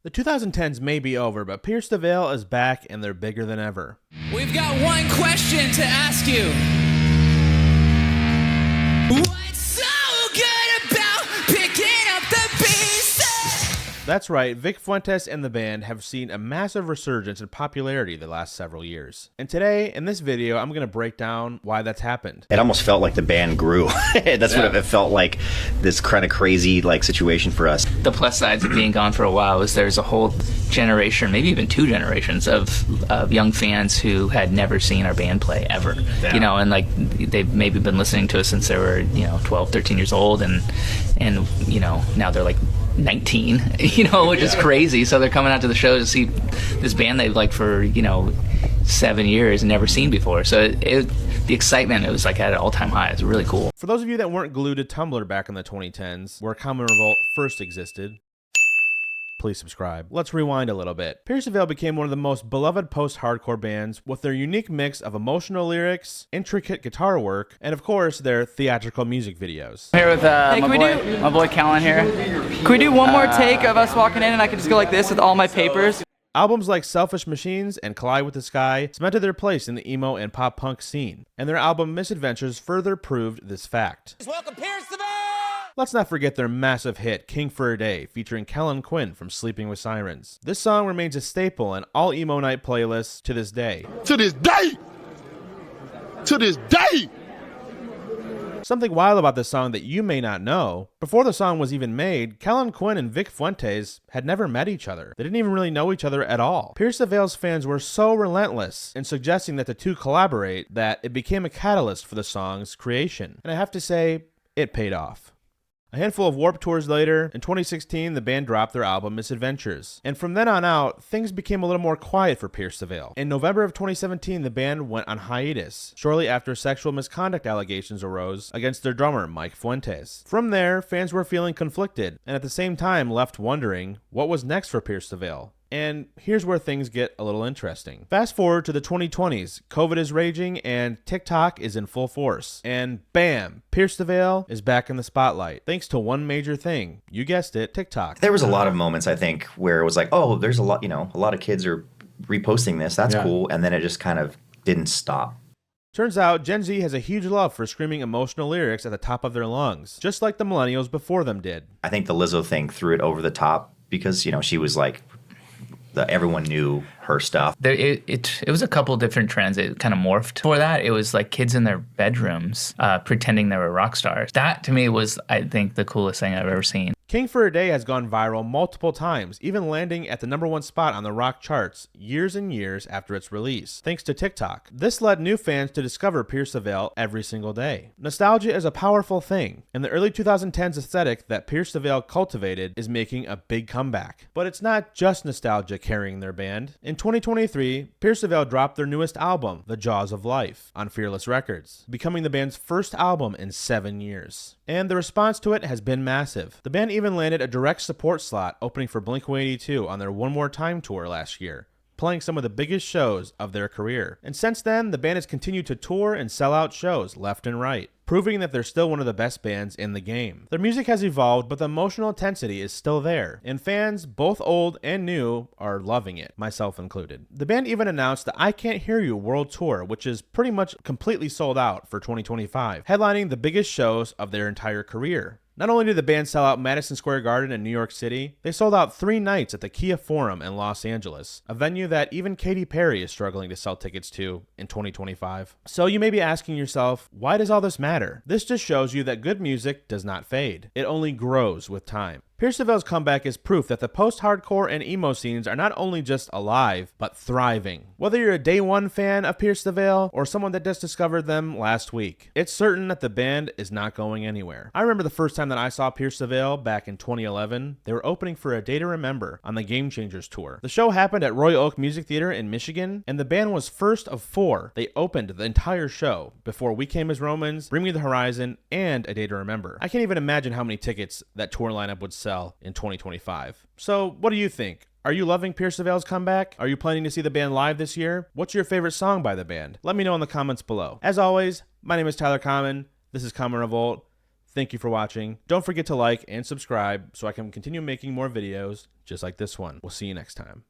The 2010s may be over, but Pierce the Veil is back and they're bigger than ever. We've got one question to ask you. What's so good about picking up the pieces? That's right, Vic Fuentes and the band have seen a massive resurgence in popularity the last several years. And today, in this video, I'm going to break down why that's happened. It almost felt like the band grew. That's what it felt like, this kind of crazy situation for us. The plus sides of being gone for a while is there's a whole generation, maybe even two generations of young fans who had never seen our band play ever. Yeah. You know, and like they've maybe been listening to us since they were, 12, 13 years old, and now they're like 19, which is crazy. So they're coming out to the show to see this band they've liked for 7 years and never seen before. So the excitement, it was like at an all-time high. It's really cool. For those of you that weren't glued to Tumblr back in the 2010s, where Common Revolt first existed, please subscribe. Let's rewind a little bit. Pierce the Veil became one of the most beloved post-hardcore bands with their unique mix of emotional lyrics, intricate guitar work, and of course their theatrical music videos. Here with my boy Callan here. Can we do one more take of us walking in and I can just go like this with all my papers? Albums like Selfish Machines and Collide with the Sky cemented their place in the emo and pop punk scene, and their album Misadventures further proved this fact. Welcome, Pierce the Veil! Let's not forget their massive hit, King for a Day, featuring Kellen Quinn from Sleeping with Sirens. This song remains a staple in all emo night playlists to this day. To this day! To this day! Something wild about this song that you may not know, before the song was even made, Kellen Quinn and Vic Fuentes had never met each other. They didn't even really know each other at all. Pierce the Veil's fans were so relentless in suggesting that the two collaborate that it became a catalyst for the song's creation. And I have to say, it paid off. A handful of Warped Tours later, in 2016, the band dropped their album Misadventures. And from then on out, things became a little more quiet for Pierce the Veil. In November of 2017, the band went on hiatus, shortly after sexual misconduct allegations arose against their drummer, Mike Fuentes. From there, fans were feeling conflicted, and at the same time left wondering what was next for Pierce the Veil. And here's where things get a little interesting. Fast forward to the 2020s, COVID is raging and TikTok is in full force. And bam, Pierce the Veil is back in the spotlight, thanks to one major thing. You guessed it, TikTok. There was a lot of moments, I think, where it was like, oh, there's a lot of kids are reposting this. That's cool. And then it just kind of didn't stop. Turns out, Gen Z has a huge love for screaming emotional lyrics at the top of their lungs, just like the millennials before them did. I think the Lizzo thing threw it over the top because, she was like, everyone knew her stuff. It was a couple different trends. It kind of morphed. For that, it was like kids in their bedrooms pretending they were rock stars. That, to me, was, I think, the coolest thing I've ever seen. King for a Day has gone viral multiple times, even landing at the #1 spot on the rock charts years and years after its release, thanks to TikTok. This led new fans to discover Pierce the Veil every single day. Nostalgia is a powerful thing, and the early 2010s aesthetic that Pierce the Veil cultivated is making a big comeback. But it's not just nostalgia carrying their band. In 2023, Pierce the Veil dropped their newest album, The Jaws of Life, on Fearless Records, becoming the band's first album in 7 years. And the response to it has been massive. The band even landed a direct support slot opening for Blink-182 on their One More Time tour last year, playing some of the biggest shows of their career. And since then, the band has continued to tour and sell out shows left and right, proving that they're still one of the best bands in the game. Their music has evolved, but the emotional intensity is still there, and fans, both old and new, are loving it, myself included. The band even announced the I Can't Hear You World Tour, which is pretty much completely sold out for 2025, headlining the biggest shows of their entire career. Not only did the band sell out Madison Square Garden in New York City, they sold out 3 nights at the Kia Forum in Los Angeles, a venue that even Katy Perry is struggling to sell tickets to in 2025. So you may be asking yourself, why does all this matter? This just shows you that good music does not fade. It only grows with time. Pierce the Veil's comeback is proof that the post-hardcore and emo scenes are not only just alive, but thriving. Whether you're a day one fan of Pierce the Veil or someone that just discovered them last week, it's certain that the band is not going anywhere. I remember the first time that I saw Pierce the Veil back in 2011. They were opening for A Day to Remember on the Game Changers tour. The show happened at Royal Oak Music Theater in Michigan, and the band was first of 4. They opened the entire show before We Came as Romans, Bring Me the Horizon, and A Day to Remember. I can't even imagine how many tickets that tour lineup would sell in 2025. So what do you think? Are you loving Pierce the Veil's comeback? Are you planning to see the band live this year? What's your favorite song by the band? Let me know in the comments below. As always, my name is Tyler Common. This is Common Revolt. Thank you for watching. Don't forget to like and subscribe so I can continue making more videos just like this one. We'll see you next time.